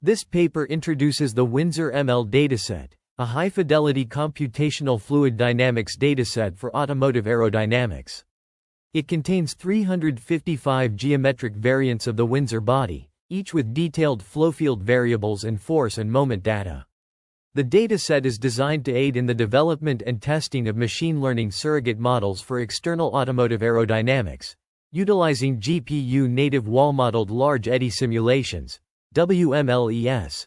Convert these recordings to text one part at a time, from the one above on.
This paper introduces the WindsorML dataset, a high-fidelity computational fluid dynamics dataset for automotive aerodynamics. It contains 355 geometric variants of the Windsor body, each with detailed flowfield variables and force and moment data. The dataset is designed to aid in the development and testing of machine learning surrogate models for external automotive aerodynamics, utilizing GPU-native wall-modeled large eddy simulations, WMLES,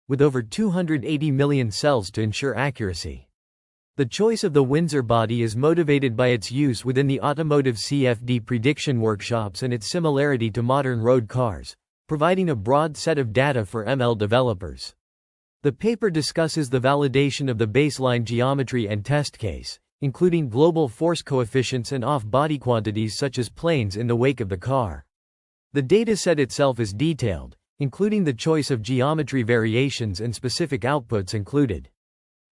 with over 280 million cells to ensure accuracy. The choice of the Windsor body is motivated by its use within the automotive CFD prediction workshops and its similarity to modern road cars, providing a broad set of data for ML developers. The paper discusses the validation of the baseline geometry and test case, including global force coefficients and off-body quantities such as planes in the wake of the car. The dataset itself is detailed, including the choice of geometry variations and specific outputs included.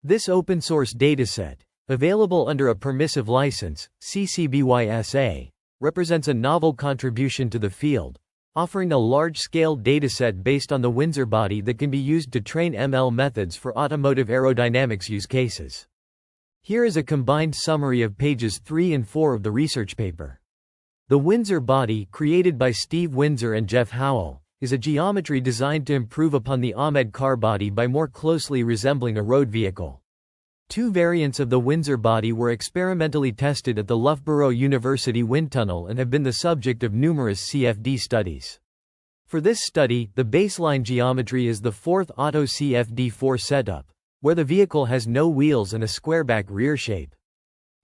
This open-source dataset, available under a permissive license, CC BY-SA, represents a novel contribution to the field, offering a large-scale dataset based on the Windsor body that can be used to train ML methods for automotive aerodynamics use cases. Here is a combined summary of pages 3 and 4 of the research paper. The Windsor body, created by Steve Windsor and Jeff Howell, is a geometry designed to improve upon the Ahmed car body by more closely resembling a road vehicle. Two variants of the Windsor body were experimentally tested at the Loughborough University wind tunnel and have been the subject of numerous CFD studies. For this study, the baseline geometry is the fourth Auto CFD4 setup, where the vehicle has no wheels and a squareback rear shape.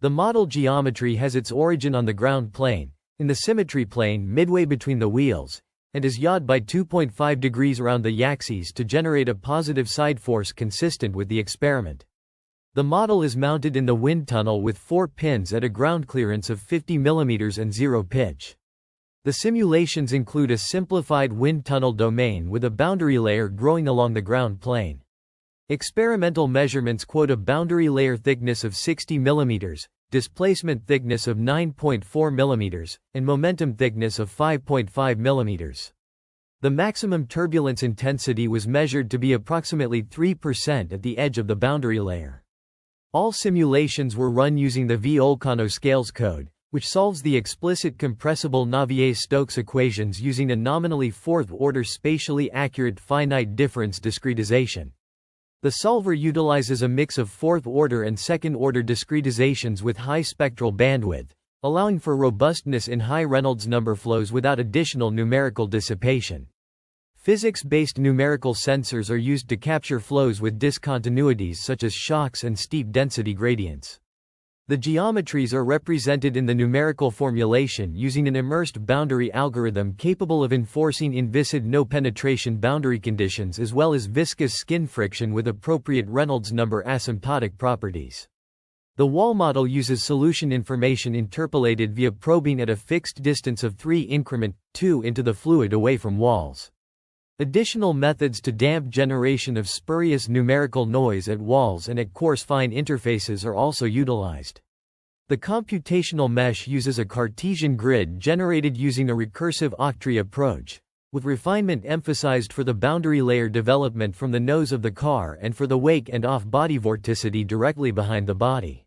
The model geometry has its origin on the ground plane, in the symmetry plane midway between the wheels, and is yawed by 2.5 degrees around the axes to generate a positive side force consistent with the experiment. The model is mounted in the wind tunnel with 4 pins at a ground clearance of 50 mm and 0 pitch. The simulations include a simplified wind tunnel domain with a boundary layer growing along the ground plane. Experimental measurements quote a boundary layer thickness of 60 mm, displacement thickness of 9.4 mm, and momentum thickness of 5.5 mm. The maximum turbulence intensity was measured to be approximately 3% at the edge of the boundary layer. All simulations were run using the V-Olcano scales code, which solves the explicit compressible Navier-Stokes equations using a nominally fourth-order spatially accurate finite difference discretization. The solver utilizes a mix of fourth-order and second-order discretizations with high spectral bandwidth, allowing for robustness in high Reynolds number flows without additional numerical dissipation. Physics-based numerical sensors are used to capture flows with discontinuities such as shocks and steep density gradients. The geometries are represented in the numerical formulation using an immersed boundary algorithm capable of enforcing inviscid no-penetration boundary conditions as well as viscous skin friction with appropriate Reynolds number asymptotic properties. The wall model uses solution information interpolated via probing at a fixed distance of 3 increment 2 into the fluid away from walls. Additional methods to damp generation of spurious numerical noise at walls and at coarse-fine interfaces are also utilized. The computational mesh uses a Cartesian grid generated using a recursive octree approach, with refinement emphasized for the boundary layer development from the nose of the car and for the wake and off-body vorticity directly behind the body.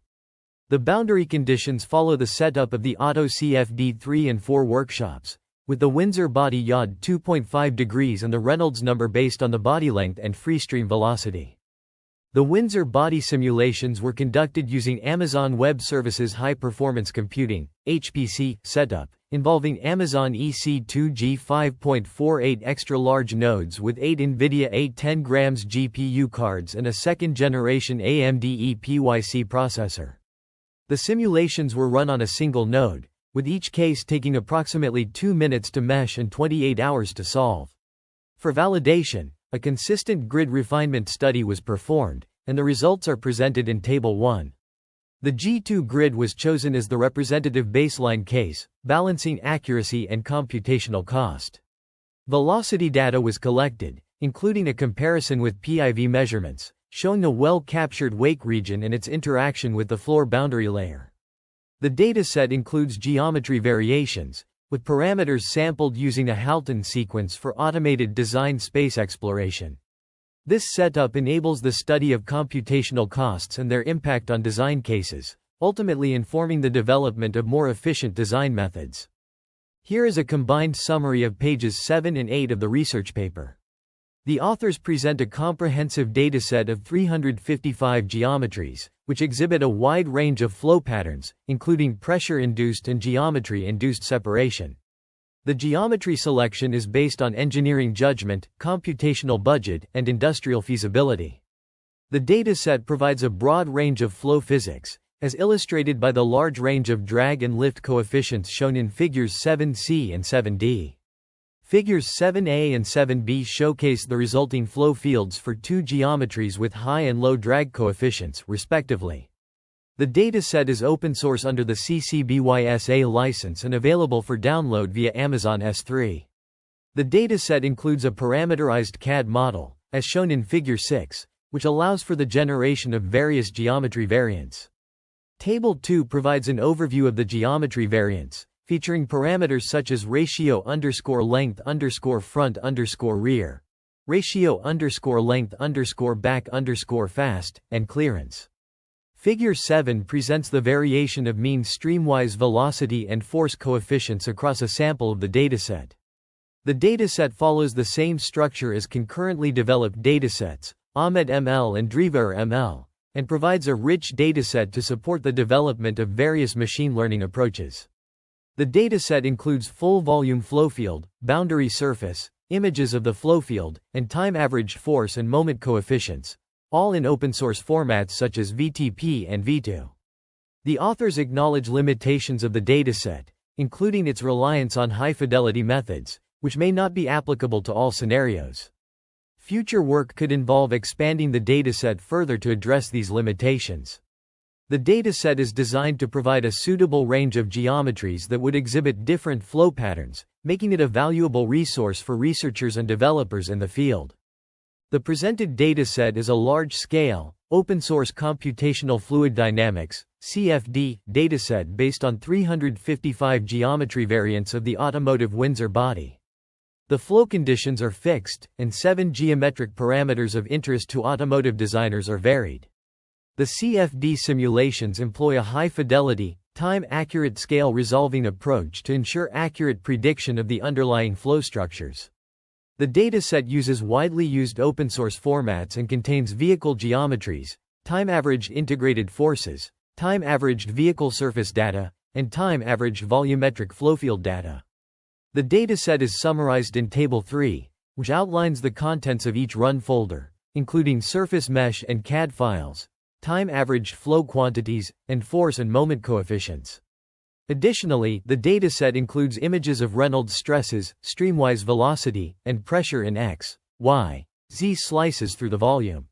The boundary conditions follow the setup of the Auto CFD 3 and 4 workshops, with the Windsor body yawed 2.5 degrees and the Reynolds number based on the body length and freestream velocity. The Windsor body simulations were conducted using Amazon Web Services High Performance Computing (HPC) setup, involving Amazon EC2 G5.48 extra-large nodes with 8 NVIDIA A10 grams GPU cards and a second-generation AMD EPYC processor. The simulations were run on a single node, with each case taking approximately 2 minutes to mesh and 28 hours to solve. For validation, a consistent grid refinement study was performed, and the results are presented in Table 1. The G2 grid was chosen as the representative baseline case, balancing accuracy and computational cost. Velocity data was collected, including a comparison with PIV measurements, showing a well-captured wake region and its interaction with the floor boundary layer. The dataset includes geometry variations, with parameters sampled using a Halton sequence for automated design space exploration. This setup enables the study of computational costs and their impact on design cases, ultimately informing the development of more efficient design methods. Here is a combined summary of pages 7 and 8 of the research paper. The authors present a comprehensive dataset of 355 geometries, which exhibit a wide range of flow patterns, including pressure-induced and geometry-induced separation. The geometry selection is based on engineering judgment, computational budget, and industrial feasibility. The dataset provides a broad range of flow physics, as illustrated by the large range of drag and lift coefficients shown in figures 7c and 7d. Figures 7a and 7b showcase the resulting flow fields for two geometries with high and low drag coefficients, respectively. The dataset is open source under the CC BY-SA license and available for download via Amazon S3. The dataset includes a parameterized CAD model, as shown in Figure 6, which allows for the generation of various geometry variants. Table 2 provides an overview of the geometry variants, featuring parameters such as ratio_length_front_rear, ratio_length_back_fast, and clearance. Figure 7 presents the variation of mean streamwise velocity and force coefficients across a sample of the dataset. The dataset follows the same structure as concurrently developed datasets, AutoML and WindsorML, and provides a rich dataset to support the development of various machine learning approaches. The dataset includes full volume flow field, boundary surface, images of the flow field, and time-averaged force and moment coefficients, all in open-source formats such as VTP and V2. The authors acknowledge limitations of the dataset, including its reliance on high-fidelity methods, which may not be applicable to all scenarios. Future work could involve expanding the dataset further to address these limitations. The dataset is designed to provide a suitable range of geometries that would exhibit different flow patterns, making it a valuable resource for researchers and developers in the field. The presented dataset is a large-scale, open-source computational fluid dynamics (CFD) dataset based on 355 geometry variants of the automotive Windsor body. The flow conditions are fixed, and 7 geometric parameters of interest to automotive designers are varied. The CFD simulations employ a high-fidelity, time-accurate scale-resolving approach to ensure accurate prediction of the underlying flow structures. The dataset uses widely used open-source formats and contains vehicle geometries, time-averaged integrated forces, time-averaged vehicle surface data, and time-averaged volumetric flowfield data. The dataset is summarized in Table 3, which outlines the contents of each run folder, including surface mesh and CAD files, time-averaged flow quantities, and force and moment coefficients. Additionally, the dataset includes images of Reynolds stresses, streamwise velocity, and pressure in X, Y, Z slices through the volume.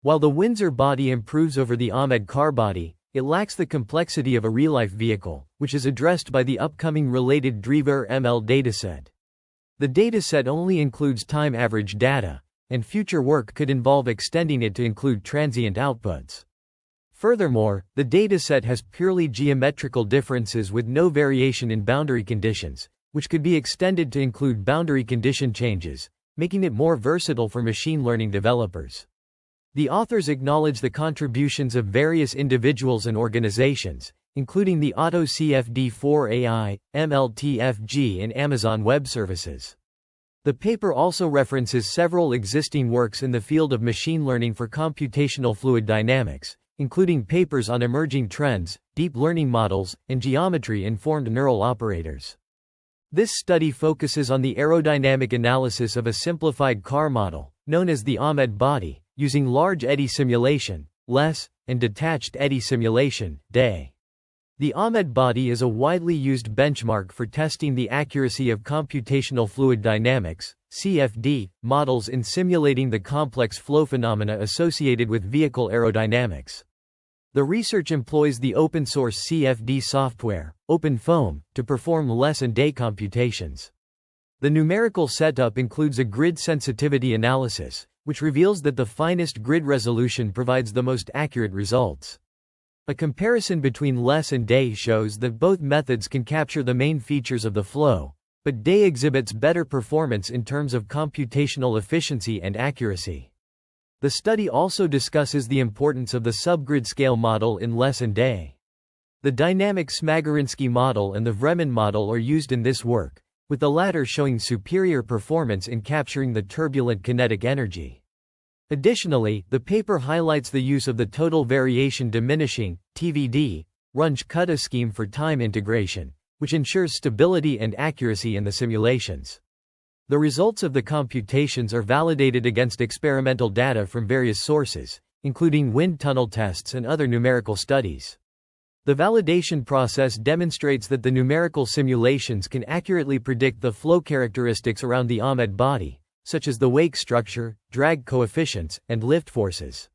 While the Windsor body improves over the Ahmed car body, it lacks the complexity of a real-life vehicle, which is addressed by the upcoming related WindsorML dataset. The dataset only includes time-averaged data, and future work could involve extending it to include transient outputs. Furthermore, the dataset has purely geometrical differences with no variation in boundary conditions, which could be extended to include boundary condition changes, making it more versatile for machine learning developers. The authors acknowledge the contributions of various individuals and organizations, including the AutoCFD4AI, MLTFG, and Amazon Web Services. The paper also references several existing works in the field of machine learning for computational fluid dynamics, including papers on emerging trends, deep learning models, and geometry-informed neural operators. This study focuses on the aerodynamic analysis of a simplified car model, known as the Ahmed body, using large eddy simulation, LESS, and detached eddy simulation, DE. The Ahmed body is a widely used benchmark for testing the accuracy of computational fluid dynamics (CFD) models in simulating the complex flow phenomena associated with vehicle aerodynamics. The research employs the open-source CFD software, OpenFOAM, to perform LESS and DE computations. The numerical setup includes a grid sensitivity analysis, which reveals that the finest grid resolution provides the most accurate results. A comparison between LESS and DAE shows that both methods can capture the main features of the flow, but DAE exhibits better performance in terms of computational efficiency and accuracy. The study also discusses the importance of the subgrid scale model in LESS and DAE. The dynamic Smagorinsky model and the Vreeman model are used in this work, with the latter showing superior performance in capturing the turbulent kinetic energy. Additionally, the paper highlights the use of the total variation diminishing (TVD) Runge-Kutta scheme for time integration, which ensures stability and accuracy in the simulations. The results of the computations are validated against experimental data from various sources, including wind tunnel tests and other numerical studies. The validation process demonstrates that the numerical simulations can accurately predict the flow characteristics around the Ahmed body, such as the wake structure, drag coefficients, and lift forces.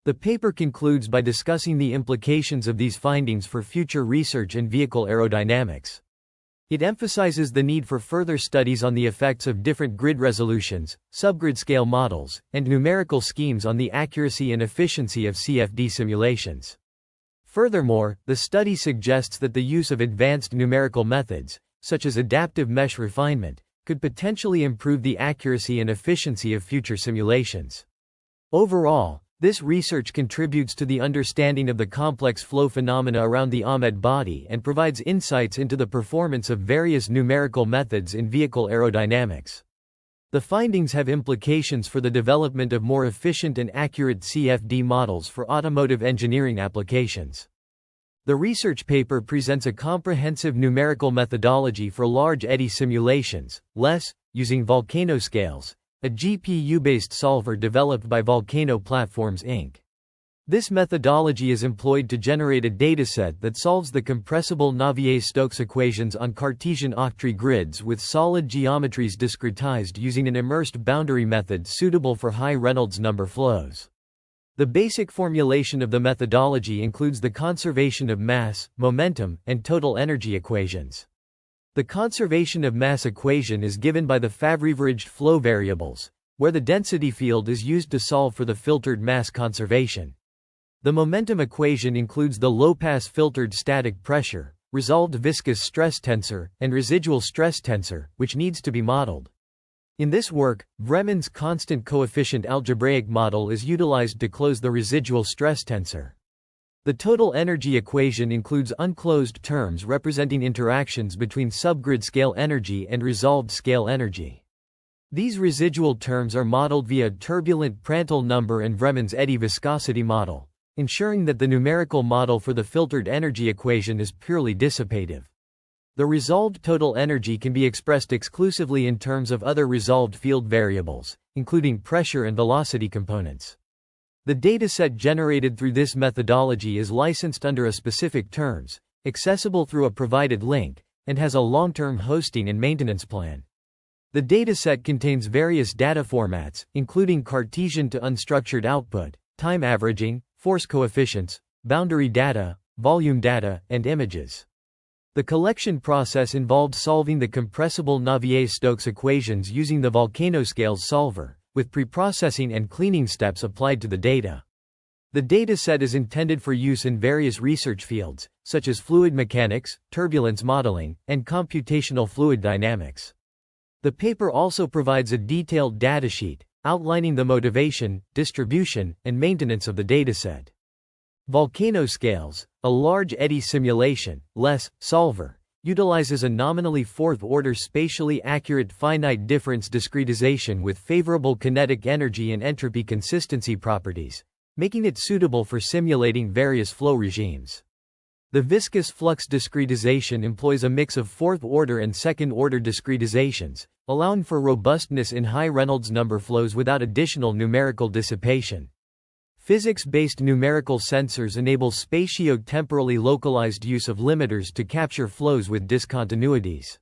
The paper concludes by discussing the implications of these findings for future research in vehicle aerodynamics. It emphasizes the need for further studies on the effects of different grid resolutions, subgrid scale models, and numerical schemes on the accuracy and efficiency of CFD simulations. Furthermore, the study suggests that the use of advanced numerical methods, such as adaptive mesh refinement, could potentially improve the accuracy and efficiency of future simulations. Overall, this research contributes to the understanding of the complex flow phenomena around the Ahmed body and provides insights into the performance of various numerical methods in vehicle aerodynamics. The findings have implications for the development of more efficient and accurate CFD models for automotive engineering applications. The research paper presents a comprehensive numerical methodology for large eddy simulations, LESS, using volcano scales, a GPU-based solver developed by Volcano Platforms Inc. This methodology is employed to generate a dataset that solves the compressible Navier-Stokes equations on Cartesian octree grids with solid geometries discretized using an immersed boundary method suitable for high Reynolds number flows. The basic formulation of the methodology includes the conservation of mass, momentum, and total energy equations. The conservation of mass equation is given by the Favre-averaged flow variables, where the density field is used to solve for the filtered mass conservation. The momentum equation includes the low-pass filtered static pressure, resolved viscous stress tensor, and residual stress tensor, which needs to be modeled. In this work, Vreeman's constant coefficient algebraic model is utilized to close the residual stress tensor. The total energy equation includes unclosed terms representing interactions between subgrid scale energy and resolved scale energy. These residual terms are modeled via turbulent Prandtl number and Vreeman's eddy viscosity model, ensuring that the numerical model for the filtered energy equation is purely dissipative. The resolved total energy can be expressed exclusively in terms of other resolved field variables, including pressure and velocity components. The dataset generated through this methodology is licensed under a specific terms, accessible through a provided link, and has a long-term hosting and maintenance plan. The dataset contains various data formats, including Cartesian to unstructured output, time averaging, force coefficients, boundary data, volume data, and images. The collection process involved solving the compressible Navier-Stokes equations using the volcano scales solver, with preprocessing and cleaning steps applied to the data. The dataset is intended for use in various research fields, such as fluid mechanics, turbulence modeling, and computational fluid dynamics. The paper also provides a detailed datasheet, outlining the motivation, distribution, and maintenance of the dataset. Volcano scales, a large eddy simulation, LESS, solver, utilizes a nominally fourth-order spatially accurate finite difference discretization with favorable kinetic energy and entropy consistency properties, making it suitable for simulating various flow regimes. The viscous flux discretization employs a mix of fourth-order and second-order discretizations, allowing for robustness in high Reynolds number flows without additional numerical dissipation. Physics-based numerical sensors enable spatio-temporally localized use of limiters to capture flows with discontinuities.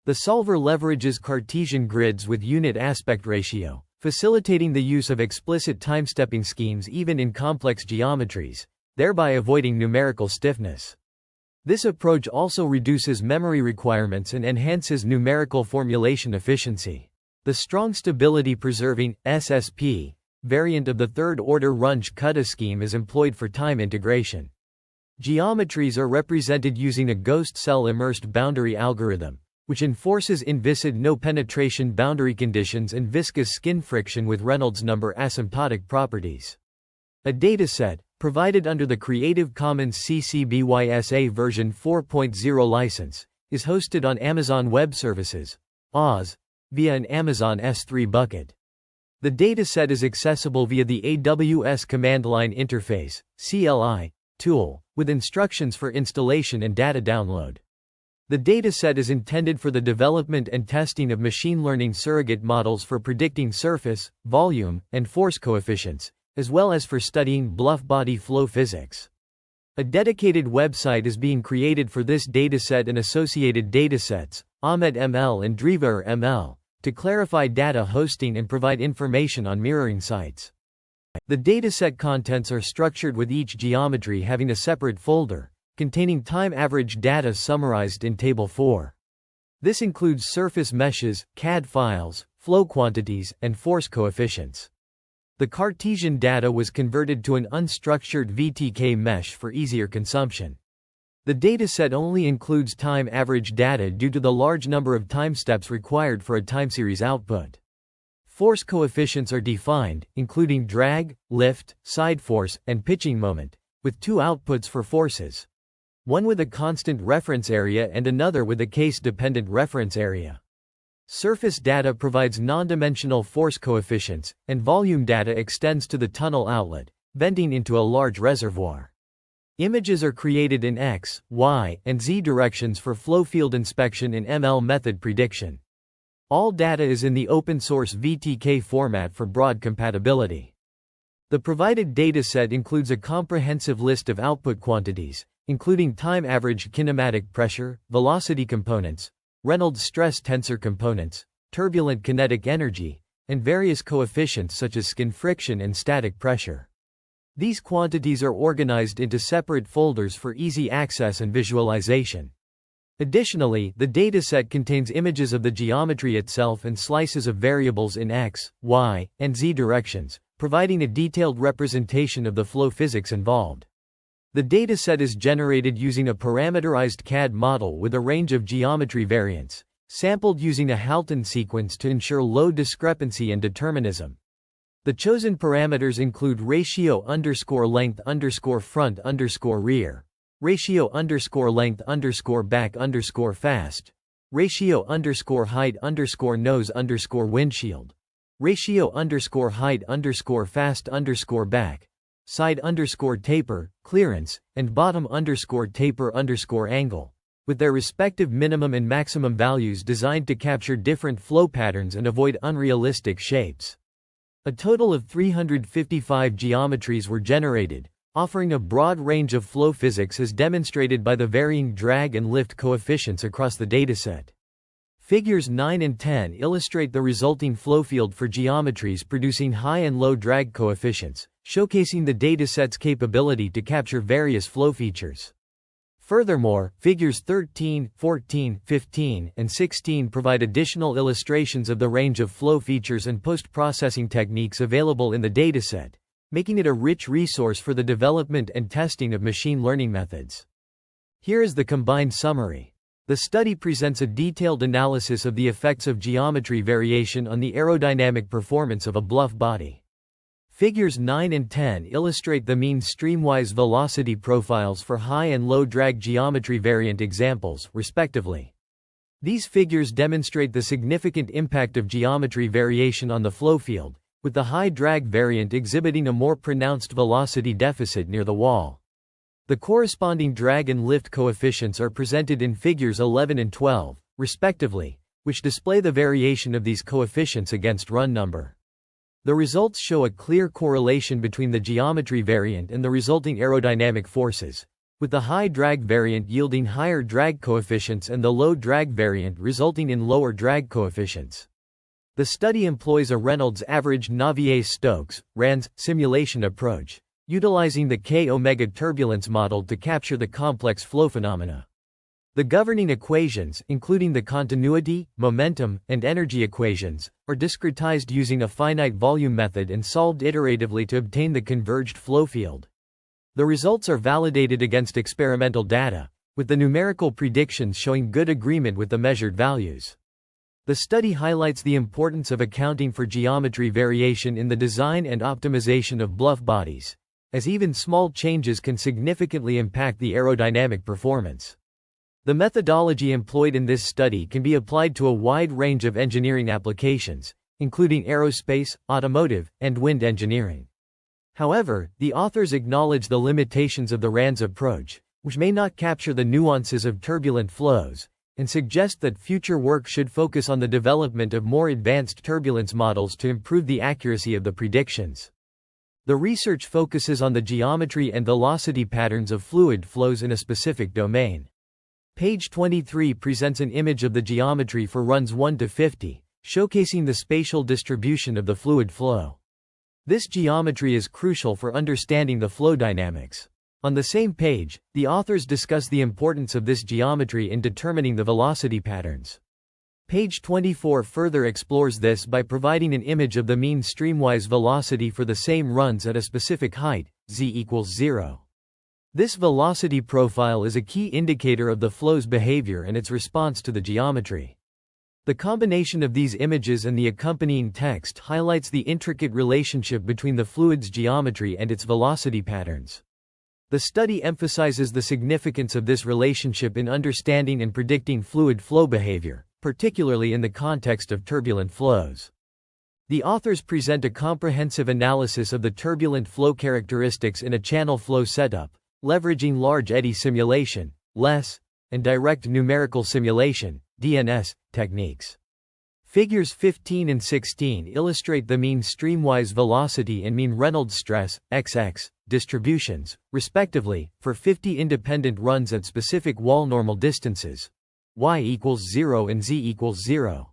The solver leverages Cartesian grids with unit aspect ratio, facilitating the use of explicit time-stepping schemes even in complex geometries, thereby avoiding numerical stiffness. This approach also reduces memory requirements and enhances numerical formulation efficiency. The strong stability-preserving SSP variant of the third-order Runge-Kutta scheme is employed for time integration. Geometries are represented using a ghost cell immersed boundary algorithm, which enforces inviscid no-penetration boundary conditions and viscous skin friction with Reynolds number asymptotic properties. A dataset, provided under the Creative Commons CC BY-SA version 4.0 license, is hosted on Amazon Web Services (AWS) via an Amazon S3 bucket. The dataset is accessible via the AWS Command Line Interface (CLI) tool, with instructions for installation and data download. The dataset is intended for the development and testing of machine learning surrogate models for predicting surface, volume, and force coefficients, as well as for studying bluff body flow physics. A dedicated website is being created for this dataset and associated datasets, AutoML and WindsorML, to clarify data hosting and provide information on mirroring sites. The dataset contents are structured with each geometry having a separate folder, containing time-average data summarized in Table 4. This includes surface meshes, CAD files, flow quantities, and force coefficients. The Cartesian data was converted to an unstructured VTK mesh for easier consumption. The dataset only includes time-average data due to the large number of time steps required for a time series output. Force coefficients are defined, including drag, lift, side force, and pitching moment, with two outputs for forces. One with a constant reference area and another with a case-dependent reference area. Surface data provides non-dimensional force coefficients, and volume data extends to the tunnel outlet, venting into a large reservoir. Images are created in X, Y, and Z directions for flow field inspection in ML method prediction. All data is in the open-source VTK format for broad compatibility. The provided dataset includes a comprehensive list of output quantities, including time-average kinematic pressure, velocity components, Reynolds stress tensor components, turbulent kinetic energy, and various coefficients such as skin friction and static pressure. These quantities are organized into separate folders for easy access and visualization. Additionally, the dataset contains images of the geometry itself and slices of variables in X, Y, and Z directions, providing a detailed representation of the flow physics involved. The dataset is generated using a parameterized CAD model with a range of geometry variants, sampled using a Halton sequence to ensure low discrepancy and determinism. The chosen parameters include ratio_length_front_rear, ratio_length_back_fast, ratio_height_nose_windshield, ratio_height_fast_back, side_taper, clearance, and bottom_taper_angle, with their respective minimum and maximum values designed to capture different flow patterns and avoid unrealistic shapes. A total of 355 geometries were generated, offering a broad range of flow physics as demonstrated by the varying drag and lift coefficients across the dataset. Figures 9 and 10 illustrate the resulting flow field for geometries producing high and low drag coefficients, showcasing the dataset's capability to capture various flow features. Furthermore, figures 13, 14, 15, and 16 provide additional illustrations of the range of flow features and post-processing techniques available in the dataset, making it a rich resource for the development and testing of machine learning methods. Here is the combined summary. The study presents a detailed analysis of the effects of geometry variation on the aerodynamic performance of a bluff body. Figures 9 and 10 illustrate the mean streamwise velocity profiles for high and low drag geometry variant examples, respectively. These figures demonstrate the significant impact of geometry variation on the flow field, with the high drag variant exhibiting a more pronounced velocity deficit near the wall. The corresponding drag and lift coefficients are presented in figures 11 and 12, respectively, which display the variation of these coefficients against run number. The results show a clear correlation between the geometry variant and the resulting aerodynamic forces, with the high drag variant yielding higher drag coefficients and the low drag variant resulting in lower drag coefficients. The study employs a Reynolds average Navier-Stokes (RANS) simulation approach, utilizing the K-omega turbulence model to capture the complex flow phenomena. The governing equations, including the continuity, momentum, and energy equations, are discretized using a finite volume method and solved iteratively to obtain the converged flow field. The results are validated against experimental data, with the numerical predictions showing good agreement with the measured values. The study highlights the importance of accounting for geometry variation in the design and optimization of bluff bodies, as even small changes can significantly impact the aerodynamic performance. The methodology employed in this study can be applied to a wide range of engineering applications, including aerospace, automotive, and wind engineering. However, the authors acknowledge the limitations of the RANS approach, which may not capture the nuances of turbulent flows, and suggest that future work should focus on the development of more advanced turbulence models to improve the accuracy of the predictions. The research focuses on the geometry and velocity patterns of fluid flows in a specific domain. Page 23 presents an image of the geometry for runs 1 to 50, showcasing the spatial distribution of the fluid flow. This geometry is crucial for understanding the flow dynamics. On the same page, the authors discuss the importance of this geometry in determining the velocity patterns. Page 24 further explores this by providing an image of the mean streamwise velocity for the same runs at a specific height, z=0. This velocity profile is a key indicator of the flow's behavior and its response to the geometry. The combination of these images and the accompanying text highlights the intricate relationship between the fluid's geometry and its velocity patterns. The study emphasizes the significance of this relationship in understanding and predicting fluid flow behavior, particularly in the context of turbulent flows. The authors present a comprehensive analysis of the turbulent flow characteristics in a channel flow setup, leveraging large eddy simulation, LESS, and direct numerical simulation, DNS, techniques. Figures 15 and 16 illustrate the mean streamwise velocity and mean Reynolds stress, XX, distributions, respectively, for 50 independent runs at specific wall normal distances, y=0 and z=0.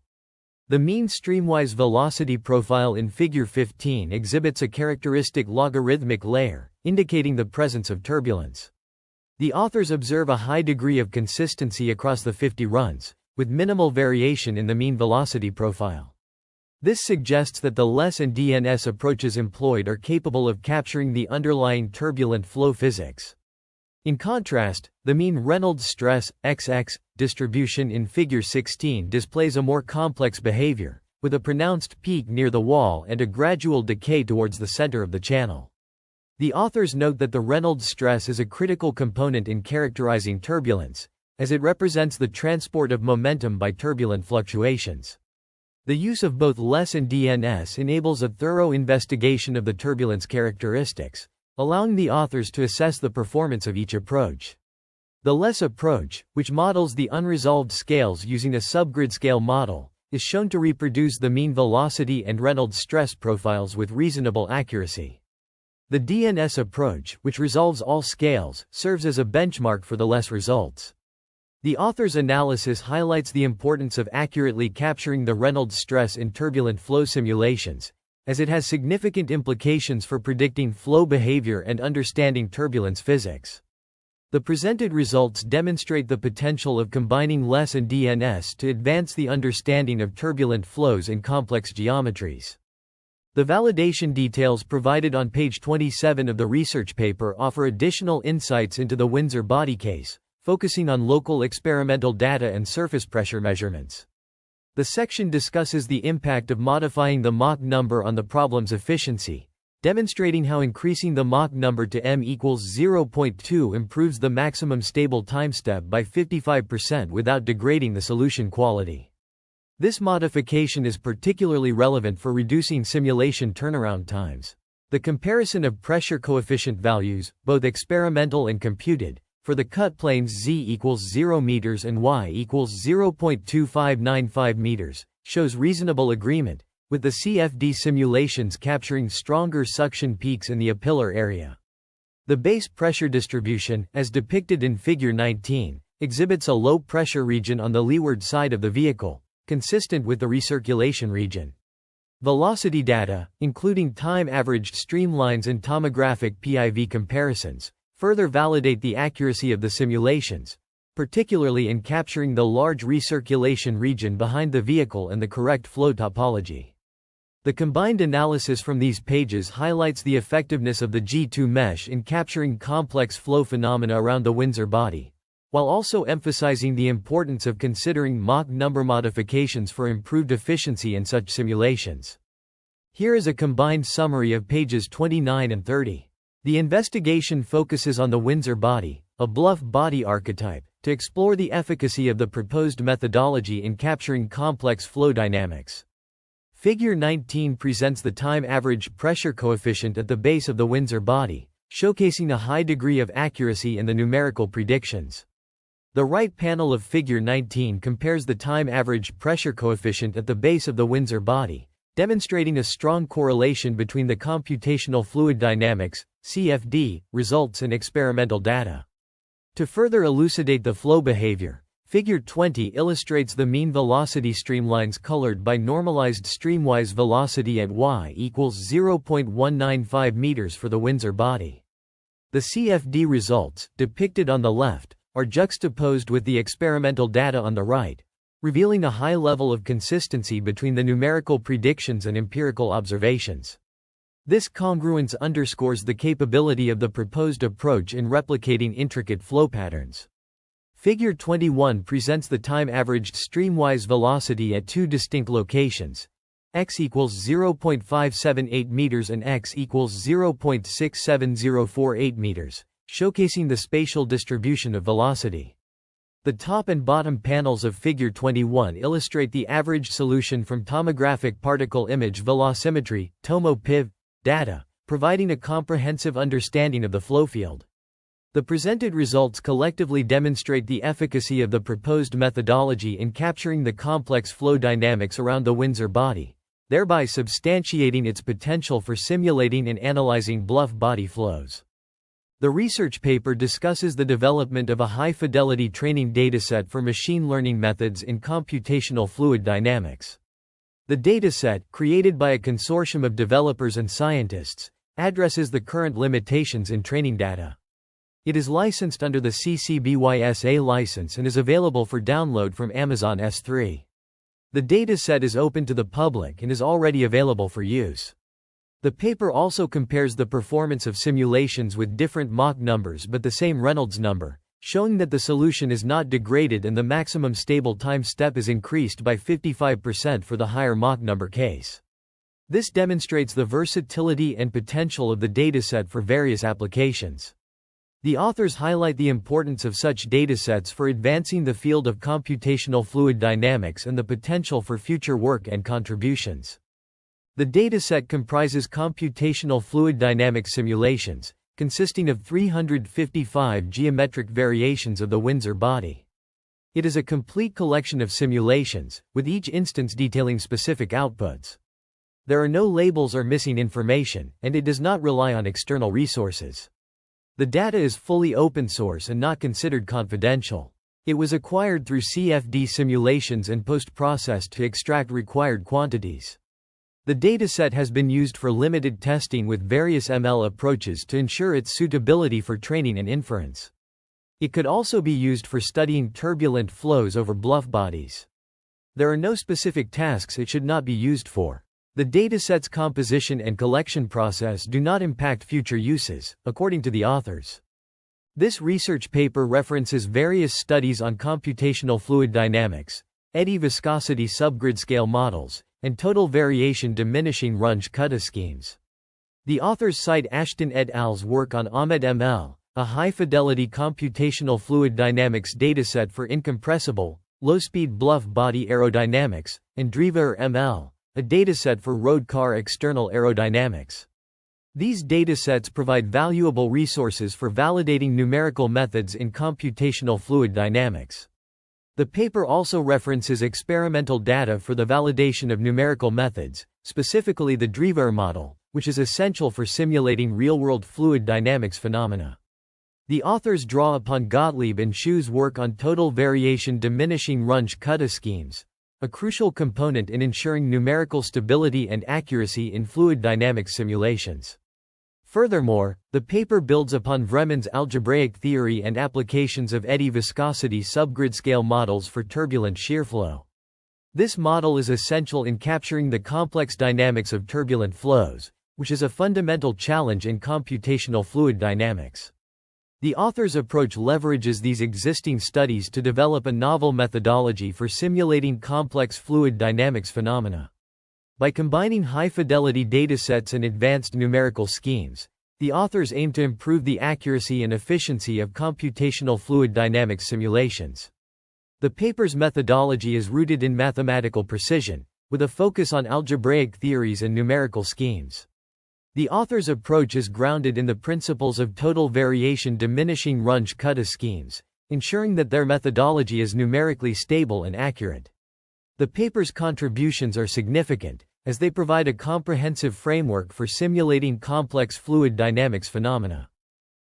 The mean streamwise velocity profile in Figure 15 exhibits a characteristic logarithmic layer, indicating the presence of turbulence. The authors observe a high degree of consistency across the 50 runs, with minimal variation in the mean velocity profile. This suggests that the LESS and DNS approaches employed are capable of capturing the underlying turbulent flow physics. In contrast, the mean Reynolds stress, XX, distribution in Figure 16 displays a more complex behavior, with a pronounced peak near the wall and a gradual decay towards the center of the channel. The authors note that the Reynolds stress is a critical component in characterizing turbulence, as it represents the transport of momentum by turbulent fluctuations. The use of both LESS and DNS enables a thorough investigation of the turbulence characteristics, allowing the authors to assess the performance of each approach. The LESS approach, which models the unresolved scales using a subgrid scale model, is shown to reproduce the mean velocity and Reynolds stress profiles with reasonable accuracy. The DNS approach, which resolves all scales, serves as a benchmark for the LESS results. The author's analysis highlights the importance of accurately capturing the Reynolds stress in turbulent flow simulations, as it has significant implications for predicting flow behavior and understanding turbulence physics. The presented results demonstrate the potential of combining LESS and DNS to advance the understanding of turbulent flows in complex geometries. The validation details provided on page 27 of the research paper offer additional insights into the Windsor body case, focusing on local experimental data and surface pressure measurements. The section discusses the impact of modifying the Mach number on the problem's efficiency, demonstrating how increasing the Mach number to m=0.2 improves the maximum stable time step by 55% without degrading the solution quality. This modification is particularly relevant for reducing simulation turnaround times. The comparison of pressure coefficient values, both experimental and computed, for the cut planes z=0 meters and y=0.2595 meters, shows reasonable agreement, with the CFD simulations capturing stronger suction peaks in the apillar area. The base pressure distribution, as depicted in Figure 19, exhibits a low pressure region on the leeward side of the vehicle, consistent with the recirculation region. Velocity data, including time-averaged streamlines and tomographic PIV comparisons, further validate the accuracy of the simulations, particularly in capturing the large recirculation region behind the vehicle and the correct flow topology. The combined analysis from these pages highlights the effectiveness of the G2 mesh in capturing complex flow phenomena around the Windsor body, while also emphasizing the importance of considering Mach number modifications for improved efficiency in such simulations. Here is a combined summary of pages 29 and 30. The investigation focuses on the Windsor body, a bluff body archetype, to explore the efficacy of the proposed methodology in capturing complex flow dynamics. Figure 19 presents the time average pressure coefficient at the base of the Windsor body, showcasing a high degree of accuracy in the numerical predictions. The right panel of Figure 19 compares the time average pressure coefficient at the base of the Windsor body, demonstrating a strong correlation between the computational fluid dynamics (CFD) results and experimental data. To further elucidate the flow behavior, Figure 20 illustrates the mean velocity streamlines colored by normalized streamwise velocity at y equals 0.195 meters for the Windsor body. The CFD results, depicted on the left, are juxtaposed with the experimental data on the right, revealing a high level of consistency between the numerical predictions and empirical observations. This congruence underscores the capability of the proposed approach in replicating intricate flow patterns. Figure 21 presents the time-averaged streamwise velocity at two distinct locations, x equals 0.578 meters and x equals 0.67048 meters, showcasing the spatial distribution of velocity. The top and bottom panels of Figure 21 illustrate the average solution from tomographic particle image velocimetry (TOMO-PIV) data, providing a comprehensive understanding of the flow field. The presented results collectively demonstrate the efficacy of the proposed methodology in capturing the complex flow dynamics around the Windsor body, thereby substantiating its potential for simulating and analyzing bluff body flows. The research paper discusses the development of a high-fidelity training dataset for machine learning methods in computational fluid dynamics. The dataset, created by a consortium of developers and scientists, addresses the current limitations in training data. It is licensed under the CC BY-SA license and is available for download from Amazon S3. The dataset is open to the public and is already available for use. The paper also compares the performance of simulations with different Mach numbers but the same Reynolds number, showing that the solution is not degraded and the maximum stable time step is increased by 55% for the higher Mach number case. This demonstrates the versatility and potential of the dataset for various applications. The authors highlight the importance of such datasets for advancing the field of computational fluid dynamics and the potential for future work and contributions. The dataset comprises computational fluid dynamics simulations, consisting of 355 geometric variations of the Windsor body. It is a complete collection of simulations, with each instance detailing specific outputs. There are no labels or missing information, and it does not rely on external resources. The data is fully open source and not considered confidential. It was acquired through CFD simulations and post-processed to extract required quantities. The dataset has been used for limited testing with various ML approaches to ensure its suitability for training and inference. It could also be used for studying turbulent flows over bluff bodies. There are no specific tasks it should not be used for. The dataset's composition and collection process do not impact future uses, according to the authors. This research paper references various studies on computational fluid dynamics, eddy viscosity subgrid scale models, and total variation diminishing Runge-Kutta schemes. The authors cite Ashton et al.'s work on AutoMotive, a high-fidelity computational fluid dynamics dataset for incompressible, low-speed bluff body aerodynamics, and WindsorML, a dataset for road car external aerodynamics. These datasets provide valuable resources for validating numerical methods in computational fluid dynamics. The paper also references experimental data for the validation of numerical methods, specifically the WindsorML model, which is essential for simulating real-world fluid dynamics phenomena. The authors draw upon Gottlieb and Schu's work on total variation diminishing Runge-Kutta schemes, a crucial component in ensuring numerical stability and accuracy in fluid dynamics simulations. Furthermore, the paper builds upon Vremann's algebraic theory and applications of eddy viscosity subgrid scale models for turbulent shear flow. This model is essential in capturing the complex dynamics of turbulent flows, which is a fundamental challenge in computational fluid dynamics. The author's approach leverages these existing studies to develop a novel methodology for simulating complex fluid dynamics phenomena. By combining high-fidelity datasets and advanced numerical schemes, the authors aim to improve the accuracy and efficiency of computational fluid dynamics simulations. The paper's methodology is rooted in mathematical precision, with a focus on algebraic theories and numerical schemes. The author's approach is grounded in the principles of total variation diminishing Runge-Kutta schemes, ensuring that their methodology is numerically stable and accurate. The paper's contributions are significant, as they provide a comprehensive framework for simulating complex fluid dynamics phenomena.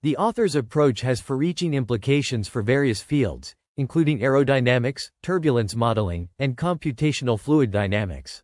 The author's approach has far-reaching implications for various fields, including aerodynamics, turbulence modeling, and computational fluid dynamics.